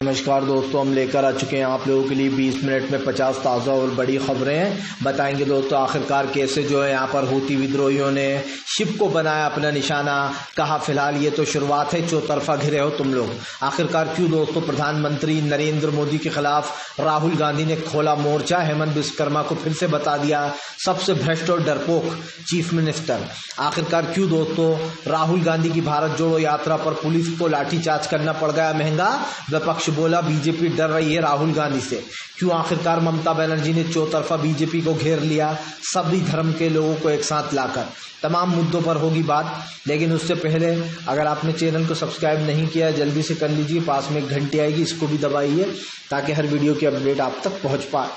नमस्कार दोस्तों, हम लेकर आ चुके हैं आप लोगों के लिए 20 मिनट में 50 ताज़ा और बड़ी खबरें बताएंगे। दोस्तों आखिरकार कैसे जो है यहाँ पर हूती विद्रोहियों ने शिप को बनाया अपना निशाना। कहा फिलहाल ये तो शुरुआत है, चौतरफा घिरे हो तुम लोग। आखिरकार क्यों दोस्तों प्रधानमंत्री नरेंद्र मोदी के खिलाफ राहुल गांधी ने खोला मोर्चा। हेमंत विश्वकर्मा को फिर से बता दिया सबसे भ्रष्ट और डरपोक चीफ मिनिस्टर। आखिरकार क्यों दोस्तों राहुल गांधी की भारत जोड़ो यात्रा पर पुलिस को लाठीचार्ज करना पड़ गया महंगा। विपक्ष बोला बीजेपी डर रही है राहुल गांधी से। क्यों आखिरकार ममता बनर्जी ने चौतरफा बीजेपी को घेर लिया सभी धर्म के लोगों को एक साथ लाकर। तमाम मुद्दों पर होगी बात, लेकिन उससे पहले अगर आपने चैनल को सब्सक्राइब नहीं किया जल्दी से कर लीजिए। पास में एक घंटी आएगी, इसको भी दबाइए ताकि हर वीडियो की अपडेट आप तक पहुंच पाए।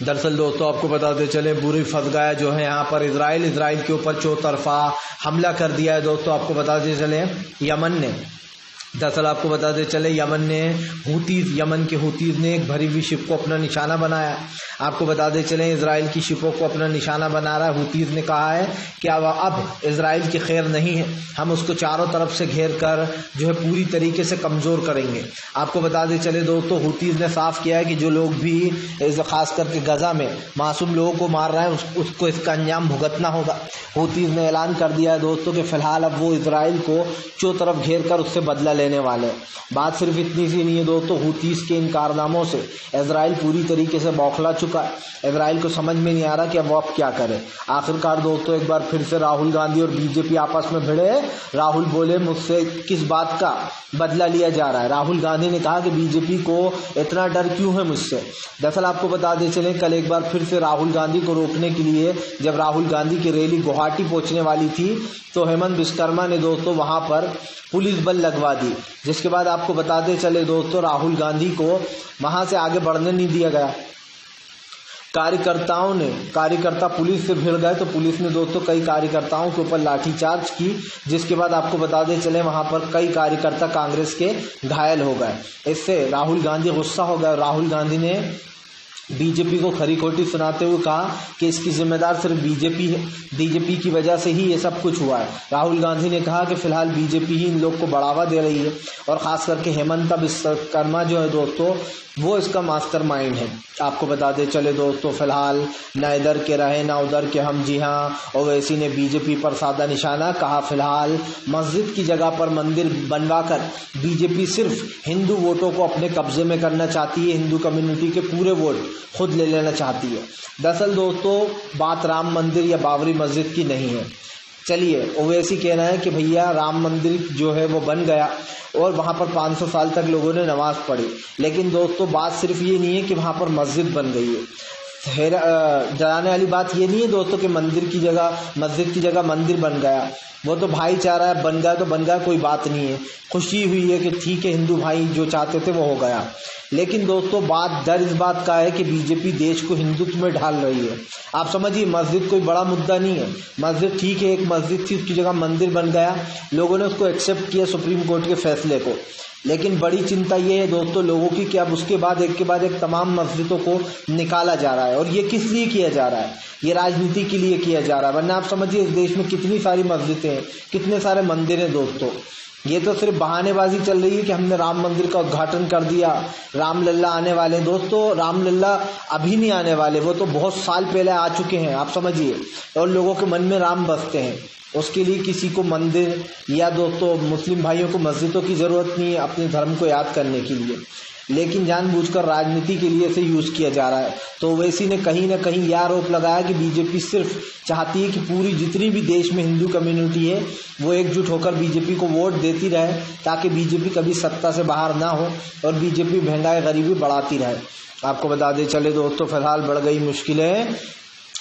दरअसल दोस्तों आपको बताते चले बुरी फंस गया जो है यहाँ पर इजराइल के ऊपर चौतरफा हमला कर दिया है। दोस्तों आपको बताते चले यमन ने यमन के हूतीज ने एक भरी हुई शिप को अपना निशाना बनाया। आपको बताते चले इजराइल की शिपों को अपना निशाना बना रहा है। हूतीज ने कहा है कि अब इजराइल की खैर नहीं है, हम उसको चारों तरफ से घेर कर जो है पूरी तरीके से कमज़ोर करेंगे। आपको बताते चले दोस्तों हूतीज ने साफ किया है कि जो लोग भी खास करके गजा में मासूम लोगों को मार रहे हैं उसको इसका अंजाम भुगतना होगा। हूतीज ने ऐलान कर दिया है दोस्तों कि फिलहाल अब वो इजराइल को चौतरफ घेर कर उससे बदला लेने वाले। बात सिर्फ इतनी सी नहीं है दोस्तों, हूतीज के इन कारनामों से इजराइल पूरी तरीके से बौखला चुका है। इजराइल को समझ में नहीं आ रहा कि अब वो क्या करे। आखिरकार दोस्तों एक बार फिर से राहुल गांधी और बीजेपी आपस में भिड़े। राहुल बोले मुझसे किस बात का बदला लिया जा रहा है। राहुल गांधी ने कहा कि बीजेपी को इतना डर क्यों है मुझसे। दरअसल आपको बता दें चले कल एक बार फिर से राहुल गांधी को रोकने के लिए जब राहुल गांधी की रैली गुवाहाटी पहुंचने वाली थी तो हेमंत विश्वकर्मा ने दोस्तों वहां पर पुलिस बल लगवा दी, जिसके बाद आपको बताते चले दोस्तों राहुल गांधी को वहां से आगे बढ़ने नहीं दिया गया। कार्यकर्ता पुलिस से भिड़ गए तो पुलिस ने दोस्तों कई कार्यकर्ताओं के ऊपर लाठीचार्ज की, जिसके बाद आपको बताते चले वहां पर कई कार्यकर्ता कांग्रेस के घायल हो गए। इससे राहुल गांधी गुस्सा हो गए। राहुल गांधी ने बीजेपी को खरी खोटी सुनाते हुए कहा कि इसकी जिम्मेदार सिर्फ बीजेपी है, बीजेपी की वजह से ही ये सब कुछ हुआ है। राहुल गांधी ने कहा कि फिलहाल बीजेपी ही इन लोग को बढ़ावा दे रही है और खास करके हेमंत विश्वकर्मा जो है दोस्तों वो इसका मास्टरमाइंड है। आपको बताते चले दोस्तों फिलहाल ना इधर के रहे ना उधर के हम। जी हाँ, ओवैसी ने बीजेपी पर साधा निशाना। कहा फिलहाल मस्जिद की जगह पर मंदिर बनवाकर बीजेपी सिर्फ हिंदू वोटों को अपने कब्जे में करना चाहती है, हिंदू कम्युनिटी के पूरे वोट खुद ले लेना चाहती है। दरअसल दोस्तों बात राम मंदिर या बाबरी मस्जिद की नहीं है। चलिए ओवैसी कहना है कि भैया राम मंदिर जो है वो बन गया और वहाँ पर 500 साल तक लोगों ने नमाज पढ़ी, लेकिन दोस्तों बात सिर्फ ये नहीं है कि वहाँ पर मस्जिद बन गई है। डराने वाली बात ये नहीं है दोस्तों कि मस्जिद की जगह मंदिर बन गया। वो तो भाईचारा बन गया तो बन गया, कोई बात नहीं है। खुशी हुई है कि ठीक है हिंदू भाई जो चाहते थे वो हो गया। लेकिन दोस्तों बात डर इस बात का है कि बीजेपी देश को हिंदुत्व में ढाल रही है। आप समझिए मस्जिद कोई बड़ा मुद्दा नहीं है। मस्जिद ठीक है, एक मस्जिद थी उसकी जगह मंदिर बन गया, लोगों ने उसको एक्सेप्ट किया सुप्रीम कोर्ट के फैसले को। लेकिन बड़ी चिंता ये है दोस्तों लोगों की कि अब उसके बाद एक के बाद एक तमाम मस्जिदों को निकाला जा रहा है। और ये किस लिए किया जा रहा है? ये राजनीति के लिए किया जा रहा है। वरना आप समझिए इस देश में कितनी सारी मस्जिदें हैं, कितने सारे मंदिर हैं दोस्तों। ये तो सिर्फ बहानेबाजी चल रही है कि हमने राम मंदिर का उद्घाटन कर दिया, राम लल्ला आने वाले हैं। दोस्तों राम लल्ला अभी नहीं आने वाले, वो तो बहुत साल पहले आ चुके हैं आप समझिए। और लोगों के मन में राम बसते हैं, उसके लिए किसी को मंदिर या दोस्तों मुस्लिम भाइयों को मस्जिदों की ज़रूरत नहीं है अपने धर्म को याद करने के लिए, लेकिन जानबूझकर राजनीति के लिए इसे यूज़ किया जा रहा है। तो ओवैसी ने कहीं ना कहीं यह आरोप लगाया कि बीजेपी सिर्फ चाहती है कि पूरी जितनी भी देश में हिंदू कम्युनिटी है वो एकजुट होकर बीजेपी को वोट देती रहे, ताकि बीजेपी कभी सत्ता से बाहर ना हो और बीजेपी महंगाई गरीबी बढ़ाती रहे। आपको बता दें चले दोस्तों फिलहाल बढ़ गई मुश्किलें।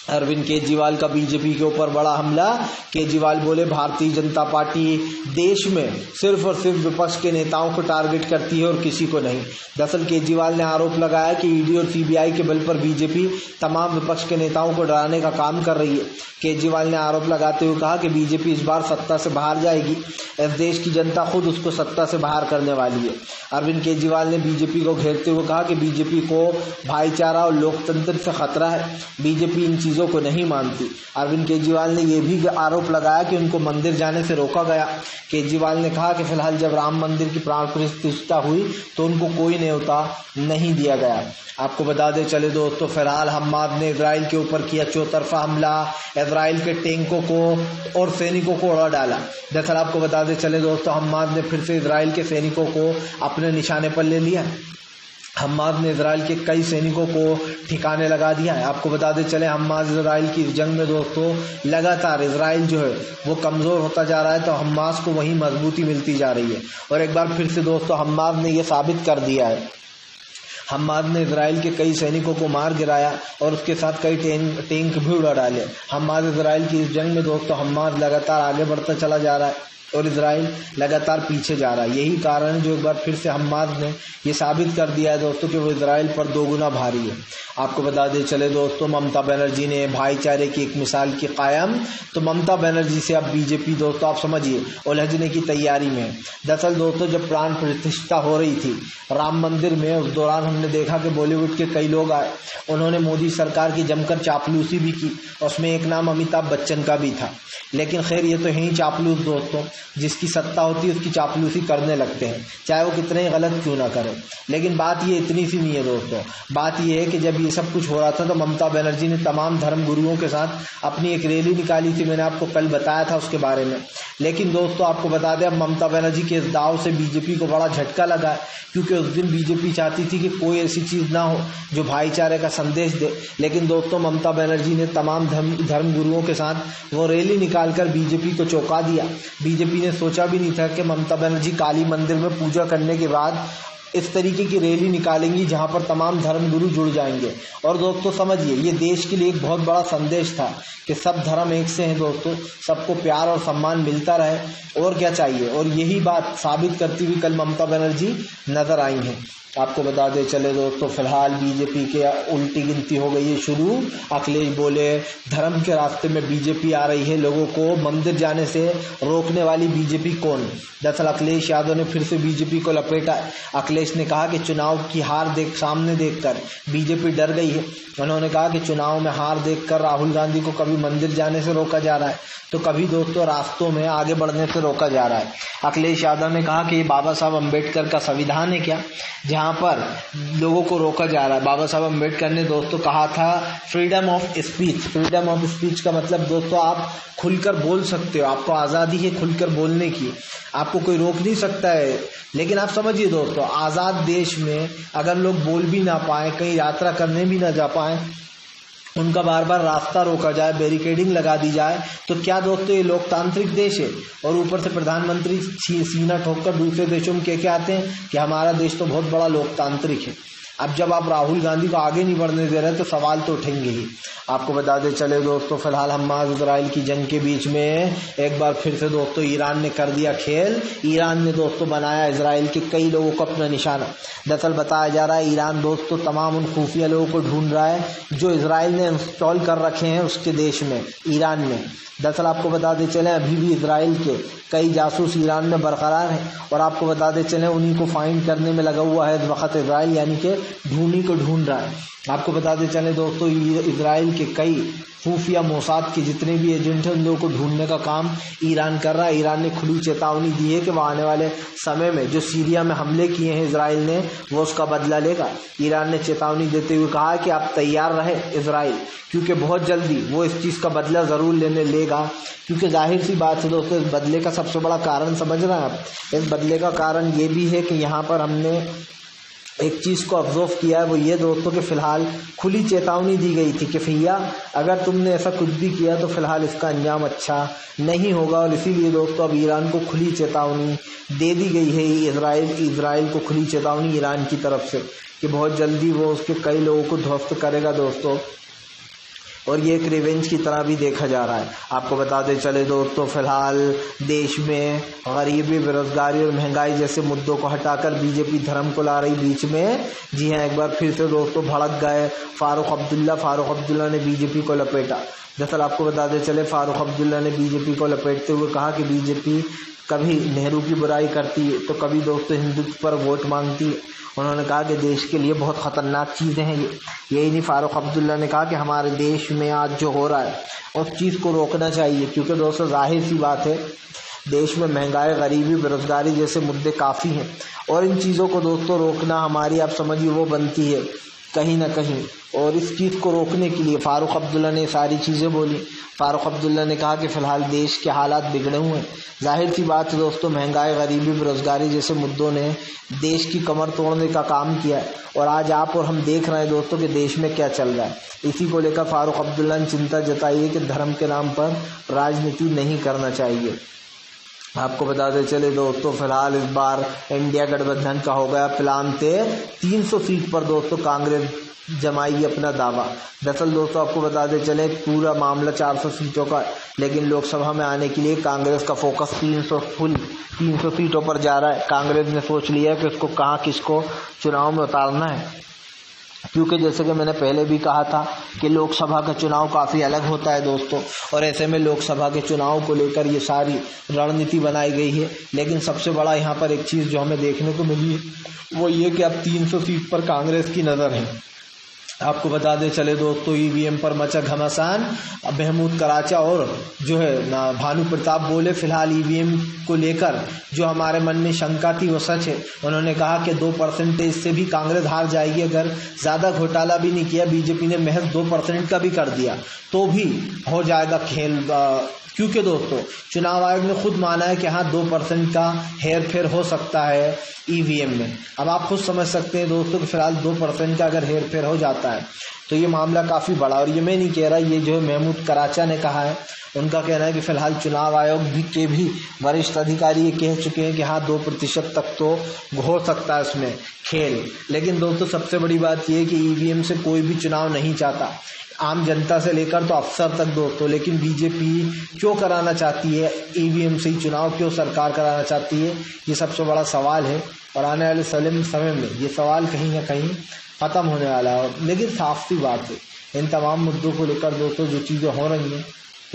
अरविंद केजरीवाल का बीजेपी के ऊपर बड़ा हमला। केजरीवाल बोले भारतीय जनता पार्टी देश में सिर्फ और सिर्फ विपक्ष के नेताओं को टारगेट करती है और किसी को नहीं। दरअसल केजरीवाल ने आरोप लगाया कि ईडी और सीबीआई के बल पर बीजेपी तमाम विपक्ष के नेताओं को डराने का काम कर रही है। केजरीवाल ने आरोप लगाते हुए कहा कि बीजेपी इस बार सत्ता से बाहर जाएगी, इस देश की जनता खुद उसको सत्ता से बाहर करने वाली है। अरविंद केजरीवाल ने बीजेपी को घेरते हुए कहा कि बीजेपी को भाईचारा और लोकतंत्र से खतरा है, बीजेपी इन चीज़ों चीज़ों को नहीं मानती। अरविंद केजरीवाल ने यह भी आरोप लगाया कि उनको मंदिर जाने से रोका गया। केजरीवाल ने कहा कि फिलहाल जब राम मंदिर की प्राण प्रतिष्ठा हुई तो उनको कोई न्योता नहीं दिया गया। आपको बता दें चले दोस्तों, फिलहाल हमाद ने इजराइल के ऊपर किया चौतरफा हमला, इजराइल के टैंकों को और सैनिकों को उड़ा डाला। दरअसल आपको बता दें चले दोस्तों, हमाद ने फिर से इजराइल के सैनिकों को अपने निशाने पर ले लिया। हमाद ने इजराइल के कई सैनिकों को ठिकाने लगा दिया है। आपको बता दें चले, हमाद इजराइल की जंग में दोस्तों लगातार इजराइल जो है वो कमज़ोर होता जा रहा है, तो हमास को वहीं मजबूती मिलती जा रही है। और एक बार फिर से दोस्तों हमाद ने यह साबित कर दिया है, हमाद ने इजराइल के कई सैनिकों को मार गिराया और उसके साथ कई टैंक भी उड़ा डाले। हमाद इजराइल की इस जंग में दोस्तों हमाद लगातार आगे बढ़ता चला जा रहा है और इजराइल लगातार पीछे जा रहा है। यही कारण है जो एक बार फिर से हमाद ने ये साबित कर दिया है दोस्तों कि वो इजराइल पर दोगुना भारी है। आपको बता दें चले दोस्तों, ममता बनर्जी ने भाईचारे की एक मिसाल की कायम, तो ममता बनर्जी से अब बीजेपी दोस्तों आप समझिए उलझने की तैयारी में है। दरअसल दोस्तों जब प्राण प्रतिष्ठा हो रही थी राम मंदिर में, उस दौरान हमने देखा कि बॉलीवुड के कई लोग आए, उन्होंने मोदी सरकार की जमकर चापलूसी भी की। उसमें एक नाम अमिताभ बच्चन का भी था। लेकिन खैर ये तो है ही चापलूस दोस्तों, जिसकी सत्ता होती है उसकी चापलूसी करने लगते हैं, चाहे वो कितने ही गलत क्यों ना करें। लेकिन बात ये इतनी सी नहीं है दोस्तों, बात ये है कि जब ये सब कुछ हो रहा था तो ममता बनर्जी ने तमाम धर्म गुरुओं के साथ अपनी एक रैली निकाली थी। मैंने आपको कल बताया था उसके बारे में। लेकिन दोस्तों आपको बता दें, अब ममता बनर्जी के इस दाव से बीजेपी को बड़ा झटका लगा है, क्योंकि उस दिन बीजेपी चाहती थी कि कोई ऐसी चीज़ ना हो जो भाईचारे का संदेश दे। लेकिन दोस्तों ममता बनर्जी ने तमाम धर्म गुरुओं के साथ वो रैली निकालकर बीजेपी को चौंका दिया। बीजेपी ने सोचा भी नहीं था कि ममता बनर्जी काली मंदिर में पूजा करने के बाद इस तरीके की रैली निकालेंगी जहां पर तमाम धर्मगुरु जुड़ जाएंगे। और दोस्तों समझिए, ये देश के लिए एक बहुत बड़ा संदेश था कि सब धर्म एक से हैं दोस्तों, सबको प्यार और सम्मान मिलता रहे, और क्या चाहिए। और यही बात साबित करती हुई कल ममता बनर्जी नजर आई हैं। आपको बता दें चले दोस्तों, फिलहाल बीजेपी के उल्टी गिनती हो गई है शुरू। अखिलेश बोले धर्म के रास्ते में बीजेपी आ रही है, लोगों को मंदिर जाने से रोकने वाली बीजेपी कौन। दरअसल अखिलेश यादव ने फिर से बीजेपी को लपेटा। अखिलेश ने कहा कि चुनाव की हार सामने देखकर बीजेपी डर गई है। उन्होंने कहा कि चुनाव में हार देखकर राहुल गांधी को कभी मंदिर जाने से रोका जा रहा है, तो कभी दोस्तों रास्तों में आगे बढ़ने से रोका जा रहा है। अखिलेश यादव ने कहा कि ये बाबा साहब अम्बेडकर का संविधान है क्या, जहां पर लोगों को रोका जा रहा है। बाबा साहब अम्बेडकर ने दोस्तों कहा था freedom of speech. Freedom of speech का मतलब दोस्तों आप खुलकर बोल सकते हो, आपको आज़ादी है खुलकर बोलने की, आपको कोई रोक नहीं सकता है। लेकिन आप समझिए दोस्तों, आज़ाद देश में अगर लोग बोल भी ना पाए, कहीं यात्रा करने भी ना जा पाए, उनका बार बार रास्ता रोका जाए, बैरिकेडिंग लगा दी जाए, तो क्या दोस्तों ये लोकतांत्रिक देश है। और ऊपर से प्रधानमंत्री सीना ठोककर दूसरे देशों में कह के आते हैं कि हमारा देश तो बहुत बड़ा लोकतांत्रिक है। अब जब आप राहुल गांधी को आगे नहीं बढ़ने दे रहे तो सवाल तो उठेंगे ही। आपको बता दें चले दोस्तों, फिलहाल हमास इजराइल की जंग के बीच में एक बार फिर से दोस्तों ईरान ने कर दिया खेल। ईरान ने दोस्तों बनाया इजराइल के कई लोगों को अपना निशाना। दरअसल बताया जा रहा है ईरान दोस्तों तमाम उन खुफिया लोगों को ढूंढ रहा है जो इजराइल ने इंस्टॉल कर रखे हैं उसके देश में, ईरान में। दरअसल आपको बताते चलें अभी भी इजराइल के कई जासूस ईरान में बरकरार हैं, और आपको बताते चलें उन्हीं को फाइंड करने में लगा हुआ है इस वक्त इजराइल, यानी कि ढूंढी को ढूंढ रहा है। आपको बताते चलें दोस्तों, इजराइल के कई खुफिया मोसाद के जितने भी एजेंट हैं उन लोगों को ढूंढने का काम ईरान कर रहा है। ईरान ने खुली चेतावनी दी है कि वह आने वाले समय में जो सीरिया में हमले किए हैं इजराइल ने, वो उसका बदला लेगा। ईरान ने चेतावनी देते हुए कहा कि आप तैयार रहे इजराइल, क्योंकि बहुत जल्दी वो इस चीज़ का बदला ज़रूर लेने लेगा। क्योंकि जाहिर सी बात है दोस्तों, इस बदले का सबसे बड़ा कारण समझ रहे हैं आप, इस बदले का कारण ये भी है कि यहाँ पर हमने एक चीज़ को ऑब्जर्व किया है, वो ये दोस्तों कि फ़िलहाल खुली चेतावनी दी गई थी कि भैया अगर तुमने ऐसा कुछ भी किया तो फ़िलहाल इसका अंजाम अच्छा नहीं होगा। और इसीलिए दोस्तों अब ईरान को खुली चेतावनी दे दी गई है, इजराइल को खुली चेतावनी ईरान की तरफ से कि बहुत जल्दी वो उसके कई लोगों को ध्वस्त करेगा दोस्तों। और ये एक रिवेंज की तरह भी देखा जा रहा है। आपको बताते चले दोस्तों, फिलहाल देश में गरीबी, बेरोजगारी और महंगाई जैसे मुद्दों को हटाकर बीजेपी धर्म को ला रही बीच में। जी हाँ, एक बार फिर से दोस्तों भड़क गए फारूक अब्दुल्ला ने बीजेपी को लपेटा। दरअसल आपको बताते चले फारूक अब्दुल्ला ने बीजेपी को लपेटते हुए कहा कि बीजेपी कभी नेहरू की बुराई करती है तो कभी दोस्तों हिंदुत्व पर वोट मांगती है। उन्होंने कहा कि देश के लिए बहुत ख़तरनाक चीज़ें हैं ये। यही नहीं, फारूक अब्दुल्ला ने कहा कि हमारे देश में आज जो हो रहा है उस चीज़ को रोकना चाहिए, क्योंकि दोस्तों जाहिर सी बात है देश में महंगाई, गरीबी, बेरोज़गारी जैसे मुद्दे काफ़ी हैं और इन चीज़ों को दोस्तों रोकना हमारी, आप समझिए, वो बनती है कहीं ना कहीं। और इस चीज़ को रोकने के लिए फारूक अब्दुल्ला ने सारी चीज़ें बोली। फारूक अब्दुल्ला ने कहा कि फ़िलहाल देश के हालात बिगड़े हुए हैं। जाहिर सी बात है दोस्तों, महंगाई, गरीबी, बेरोज़गारी जैसे मुद्दों ने देश की कमर तोड़ने का काम किया है और आज आप और हम देख रहे हैं दोस्तों कि देश में क्या चल रहा है। इसी को लेकर फारूक अब्दुल्ला ने चिंता जताई है कि धर्म के नाम पर राजनीति नहीं करना चाहिए। आपको बताते चले दोस्तों, फिलहाल इस बार इंडिया गठबंधन का हो गया प्लान तय। 300 सीट पर दोस्तों कांग्रेस जमाई अपना दावा। दरअसल दोस्तों आपको बताते चले पूरा मामला 400 सीटों का, लेकिन लोकसभा में आने के लिए कांग्रेस का फोकस 300 सीटों पर जा रहा है। कांग्रेस ने सोच लिया है कि उसको कहाँ किसको चुनाव में उतारना है, क्योंकि जैसे कि मैंने पहले भी कहा था कि लोकसभा का चुनाव काफ़ी अलग होता है दोस्तों, और ऐसे में लोकसभा के चुनाव को लेकर ये सारी रणनीति बनाई गई है। लेकिन सबसे बड़ा यहाँ पर एक चीज़ जो हमें देखने को मिली है वो ये कि अब 300 सीट पर कांग्रेस की नज़र है। आपको बता दें चले दोस्तों, ईवीएम पर मचा घमासान। महमूद कराचा और जो है ना भानु प्रताप बोले फिलहाल ईवीएम को लेकर जो हमारे मन में शंका थी वो सच है। उन्होंने कहा कि 2% से भी कांग्रेस हार जाएगी। अगर ज़्यादा घोटाला भी नहीं किया, बीजेपी ने महज 2% का भी कर दिया तो भी हो जाएगा खेल, क्योंकि दोस्तों चुनाव आयोग ने खुद माना है कि हाँ 2% का हेर फेर हो सकता है ईवीएम में। अब आप खुद समझ सकते हैं दोस्तों कि फिलहाल 2% का अगर हेर फेर हो जाता है तो ये मामला काफ़ी बड़ा, और ये मैं नहीं कह रहा, ये जो है महमूद कराचा ने कहा है। उनका कहना है कि फिलहाल चुनाव आयोग के भी वरिष्ठ अधिकारी ये कह चुके हैं कि हाँ 2% तक तो हो सकता है उसमें खेल। लेकिन दोस्तों सबसे बड़ी बात ये है कि ईवीएम से कोई भी चुनाव नहीं चाहता, आम जनता से लेकर तो अफसर तक दोस्तों। लेकिन बीजेपी क्यों कराना चाहती है ईवीएम से ही चुनाव, क्यों सरकार कराना चाहती है, ये सबसे बड़ा सवाल है। और आने वाले समय में ये सवाल कहीं ना कहीं ख़त्म होने वाला है। लेकिन साफ सी बात है, इन तमाम मुद्दों को लेकर दोस्तों जो चीज़ें हो रही हैं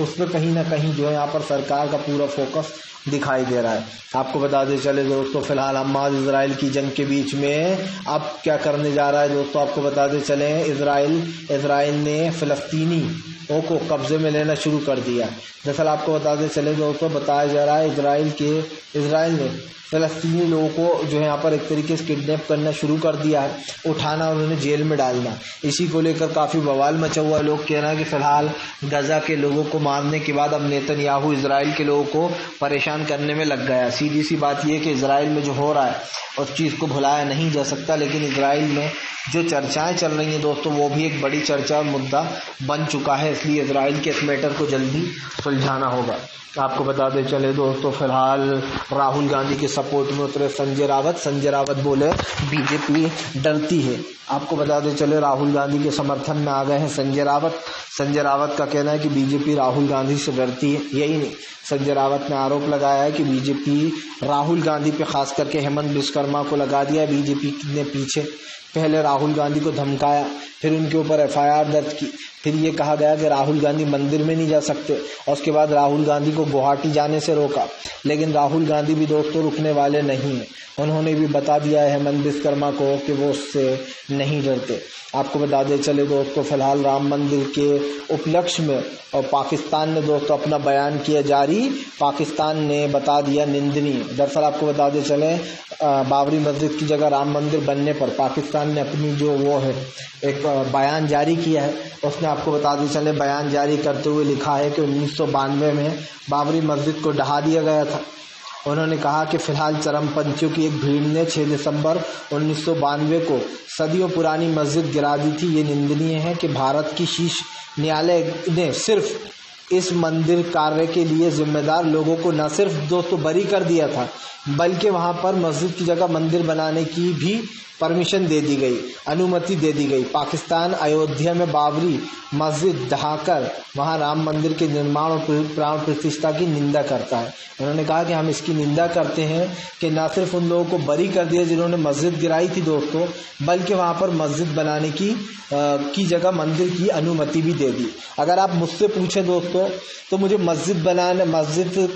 उस पर कहीं ना कहीं जो है यहाँ पर सरकार का पूरा फोकस दिखाई दे रहा है। आपको बता दें चले दोस्तों, फिलहाल हमास इजराइल की जंग के बीच में अब क्या करने जा रहा है दोस्तों, आपको बताते चले इजराइल ने फिलिस्तीनियों को कब्जे में लेना शुरू कर दिया। दरअसल आपको बताते चले दोस्तों, बताया जा रहा है इजराइल ने फिलिस्तीनी लोगों को जो है यहाँ पर एक तरीके से किडनैप करना शुरू कर दिया है, उठाना और उन्हें जेल में डालना। इसी को लेकर काफ़ी बवाल मचा हुआ है। लोग कह रहे हैं कि फिलहाल गजा के लोगों को मारने के बाद अब नेतन्याहू इजराइल के लोगों को परेशान करने में लग गया। सीधी सी बात यह कि इजराइल में जो हो रहा है उस चीज़ को भुलाया नहीं जा सकता, लेकिन इजराइल में जो चर्चाएं चल रही हैं दोस्तों वो भी एक बड़ी चर्चा और मुद्दा बन चुका है। इसलिए इजराइल के इस मैटर को जल्दी सुलझाना होगा। आपको बताते चले दोस्तों, फिलहाल राहुल गांधी के सपोर्ट में उतरे संजय रावत बोले बीजेपी डरती है। आपको बताते चले राहुल गांधी के समर्थन में आ गए हैं संजय रावत का कहना है कि बीजेपी राहुल गांधी से डरती है। यही नहीं, संजय रावत ने आरोप लगाया है कि बीजेपी राहुल गांधी पे खास करके हेमंत विश्वकर्मा को लगा दिया। बीजेपी ने पीछे पहले राहुल गांधी को धमकाया, फिर उनके ऊपर FIR दर्ज की, फिर ये कहा गया कि राहुल गांधी मंदिर में नहीं जा सकते, और उसके बाद राहुल गांधी को गुवाहाटी जाने से रोका। लेकिन राहुल गांधी भी दोस्तों रुकने वाले नहीं हैं। उन्होंने भी बता दिया है हेमंत विश्वकर्मा को कि वो उससे नहीं डरते। आपको बता दें चले दोस्तों, फिलहाल राम मंदिर के उपलक्ष्य में और पाकिस्तान ने दोस्तों अपना बयान किया जारी। पाकिस्तान ने बता दिया निंदनीय। दरअसल आपको बता दें चले, बाबरी मस्जिद की जगह राम मंदिर बनने पर पाकिस्तान ने अपनी जो वो है एक बयान जारी किया है। उसने आपको बता दें चले बयान जारी करते हुए लिखा है कि 1992 में बाबरी मस्जिद को ढहा दिया गया था। उन्होंने कहा कि फिलहाल चरमपंथियों की एक भीड़ ने 6 दिसंबर 1992 को सदियों पुरानी मस्जिद गिरा दी थी। ये निंदनीय है कि भारत की शीर्ष न्यायालय ने सिर्फ इस मंदिर कार्य के लिए जिम्मेदार लोगों को न सिर्फ दोस्तों बरी कर दिया था, बल्कि वहां पर मस्जिद की जगह मंदिर बनाने की भी परमिशन दे दी गई, अनुमति दे दी गई। पाकिस्तान अयोध्या में बाबरी मस्जिद ढहाकर वहां राम मंदिर के निर्माण और प्राण प्रतिष्ठा की निंदा करता है। उन्होंने कहा कि हम इसकी निंदा करते हैं कि न सिर्फ उन लोगों को बरी कर दिया जिन्होंने मस्जिद गिराई थी दोस्तों, बल्कि वहां पर मस्जिद बनाने की जगह मंदिर की अनुमति भी दे दी। अगर आप मुझसे पूछें दोस्तों तो मुझे मस्जिद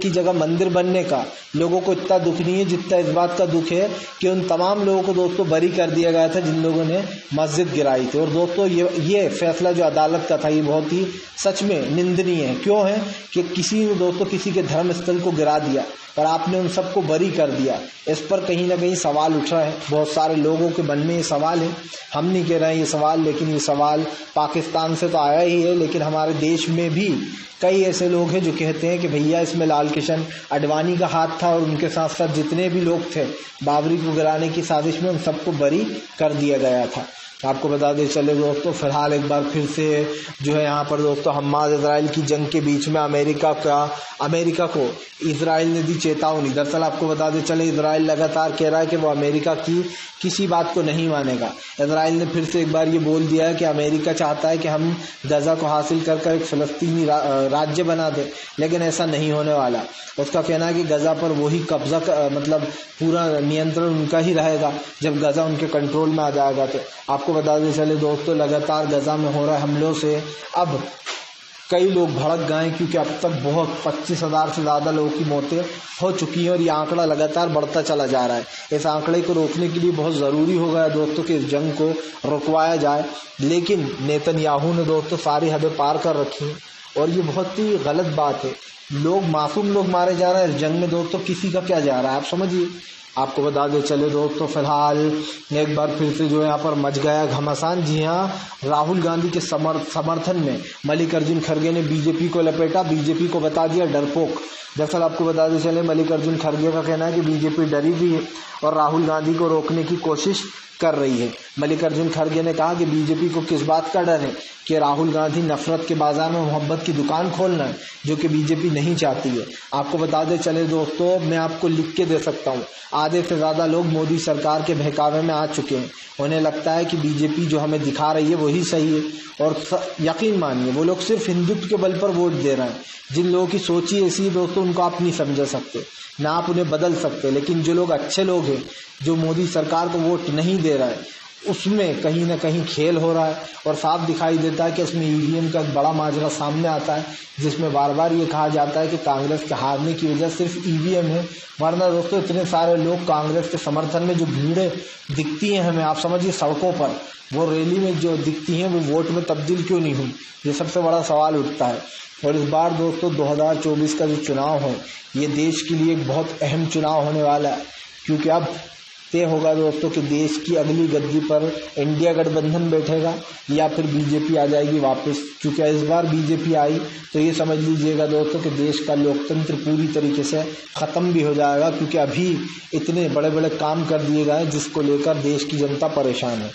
की जगह मंदिर बनने का लोगों को इतना दुख नहीं है जितना इस बात का दुख है कि उन तमाम लोगों को दोस्तों बरी कर दिया गया था जिन लोगों ने मस्जिद गिराई थी। और दोस्तों ये फैसला जो अदालत का था ये बहुत ही सच में निंदनीय है। क्यों है कि किसी ने दोस्तों किसी के धर्म स्थल को गिरा दिया और आपने उन सबको बरी कर दिया। इस पर कहीं ना कहीं सवाल उठ रहा है, बहुत सारे लोगों के मन में ये सवाल है। हम नहीं कह रहे हैं ये सवाल, लेकिन ये सवाल पाकिस्तान से तो आया ही है, लेकिन हमारे देश में भी कई ऐसे लोग हैं जो कहते हैं कि भैया इसमें लाल कृष्ण आडवाणी का हाथ था और उनके साथ साथ जितने भी लोग थे बाबरी को गिराने की साजिश में, उन सबको बरी कर दिया गया था। आपको बता दें चले दोस्तों, फिलहाल एक बार फिर से जो है यहाँ पर दोस्तों हमास इजराइल की जंग के बीच में अमेरिका को इजराइल ने दी चेतावनी। दरअसल आपको बता दें चले, इजराइल लगातार कह रहा है कि वो अमेरिका की किसी बात को नहीं मानेगा। इजराइल ने फिर से एक बार ये बोल दिया है कि अमेरिका चाहता है कि हम गजा को हासिल कर एक फ़लस्तीनी राज्य बना दें, लेकिन ऐसा नहीं होने वाला। उसका कहना है कि गजा पर वही कब्जा मतलब पूरा नियंत्रण उनका ही रहेगा जब गजा उनके कंट्रोल में आ जाएगा। तो आपको बता दें चले दोस्तों, लगातार गजा में हो रहे हमलों से अब कई लोग भड़क गए, क्योंकि अब तक बहुत 25,000 से ज़्यादा लोगों की मौतें हो चुकी हैं और ये आंकड़ा लगातार बढ़ता चला जा रहा है। इस आंकड़े को रोकने के लिए बहुत ज़रूरी हो गया दोस्तों कि इस जंग को रुकवाया जाए, लेकिन नेतन्याहू ने दोस्तों सारी हदें पार कर रखी हैं और ये बहुत ही गलत बात है। मासूम लोग मारे जा रहे हैं इस जंग में दोस्तों, किसी का क्या जा रहा है आप समझिए। आपको बता दें चले दोस्तों, फिलहाल एक बार फिर से जो यहाँ पर मच गया घमासान। जी हाँ, राहुल गांधी के समर्थन में मल्लिकार्जुन खड़गे ने बीजेपी को लपेटा, बीजेपी को बता दिया डरपोक। दरअसल आपको बता दें चले, मल्लिकार्जुन खड़गे का कहना है कि बीजेपी डरी हुई है और राहुल गांधी को रोकने की कोशिश कर रही है। मल्लिकार्जुन खड़गे ने कहा कि बीजेपी को किस बात का डर है कि राहुल गांधी नफरत के बाजार में मोहब्बत की दुकान खोलना है, जो कि बीजेपी नहीं चाहती है। आपको बता दें चले दोस्तों, मैं आपको लिख के दे सकता हूँ, आधे से ज़्यादा लोग मोदी सरकार के बहकावे में आ चुके हैं। उन्हें लगता है कि बीजेपी जो हमें दिखा रही है वही सही है, और यकीन मानिए वो लोग सिर्फ हिंदुत्व के बल पर वोट दे रहे हैं। जिन लोगों की सोच ही ऐसी है दोस्तों, उनको आप नहीं समझ सकते, ना आप उन्हें बदल सकते। लेकिन जो लोग अच्छे लोग हैं, जो मोदी सरकार को वोट नहीं दे रहा है, उसमें कहीं ना कहीं खेल हो रहा है और साफ दिखाई देता है कि उसमें ईवीएम का बड़ा माजरा सामने आता है, जिसमें बार बार ये कहा जाता है कि कांग्रेस के हारने की वजह सिर्फ ईवीएम है। वरना दोस्तों इतने सारे लोग कांग्रेस के समर्थन में जो भीड़ें दिखती हैं हमें, आप समझिए सड़कों पर, वो रैली में जो दिखती हैं, वो वोट में तब्दील क्यों नहीं हुई, ये सबसे बड़ा सवाल उठता है। और इस बार दोस्तों 2024 का जो चुनाव है, ये देश के लिए एक बहुत अहम चुनाव होने वाला है, क्योंकि अब तय होगा दोस्तों कि देश की अगली गद्दी पर इंडिया गठबंधन बैठेगा या फिर बीजेपी आ जाएगी वापस। क्योंकि इस बार बीजेपी आई तो ये समझ लीजिएगा दोस्तों कि देश का लोकतंत्र पूरी तरीके से ख़त्म भी हो जाएगा, क्योंकि अभी इतने बड़े बड़े काम कर दिए गए जिसको लेकर देश की जनता परेशान है।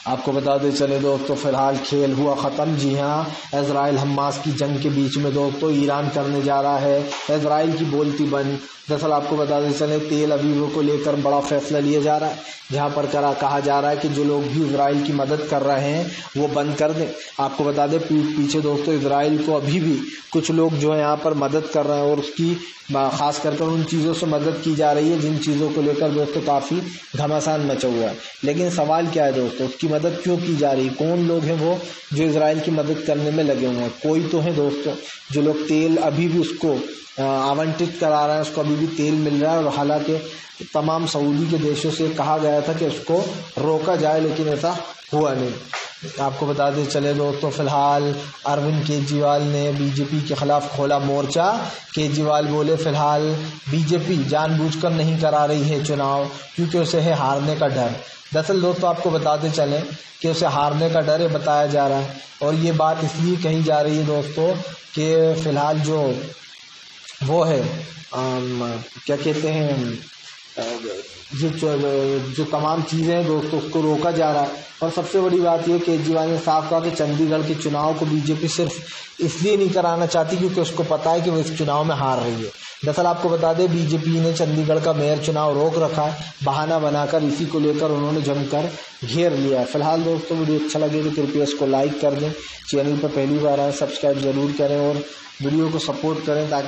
आपको बता दें चले दोस्तों, फिलहाल खेल हुआ ख़त्म। जी हाँ, इजराइल हमास की जंग के बीच में दोस्तों ईरान करने जा रहा है इजराइल की बोलती बंद। दरअसल आपको बता दें चले, तेल अवीव को लेकर बड़ा फैसला लिया जा रहा है, जहां पर कहा जा रहा है कि जो लोग भी इजराइल की मदद कर रहे हैं वो बंद कर दें। आपको बता दें पीछे दोस्तों इजराइल को अभी भी कुछ लोग जो है यहाँ पर मदद कर रहे हैं और उसकी खास कर उन चीज़ों से मदद की जा रही है जिन चीज़ों को लेकर दोस्तों काफ़ी घमासान मचा हुआ है। लेकिन सवाल क्या है दोस्तों, उसकी मदद क्यों की जा रही है? कौन लोग हैं वो जो इजराइल की मदद करने में लगे हुए हैं? कोई तो है दोस्तों जो लोग तेल अभी भी उसको आवंटित करा रहा है, उसको अभी भी तेल मिल रहा है। और हालांकि तमाम सऊदी के देशों से कहा गया था कि उसको रोका जाए, लेकिन ऐसा हुआ नहीं। आपको बता दें चले दोस्तों, फिलहाल अरविंद केजरीवाल ने बीजेपी के खिलाफ खोला मोर्चा। केजरीवाल बोले फिलहाल बीजेपी जानबूझकर नहीं करा रही है चुनाव, क्योंकि उसे है हारने का डर। दरअसल दोस्तों आपको बताते चलें कि उसे हारने का डर बताया जा रहा है, और ये बात इसलिए कही जा रही है दोस्तों कि फिलहाल जो वो है क्या कहते हैं, जो तमाम चीज़ें हैं दोस्तों उसको रोका जा रहा है। और सबसे बड़ी बात यह केजरीवाल ने साफ कहा कि चंडीगढ़ के चुनाव को बीजेपी सिर्फ इसलिए नहीं कराना चाहती क्योंकि उसको पता है कि वो इस चुनाव में हार रही है। दरअसल आपको बता दें बीजेपी ने चंडीगढ़ का मेयर चुनाव रोक रखा है, बहाना बनाकर इसी को लेकर उन्होंने जमकर घेर लिया है। फिलहाल दोस्तों वीडियो अच्छा लगे तो कृपया इसको लाइक कर दें, चैनल पर पहली बार आए सब्सक्राइब जरूर करें और वीडियो को सपोर्ट करें ताकि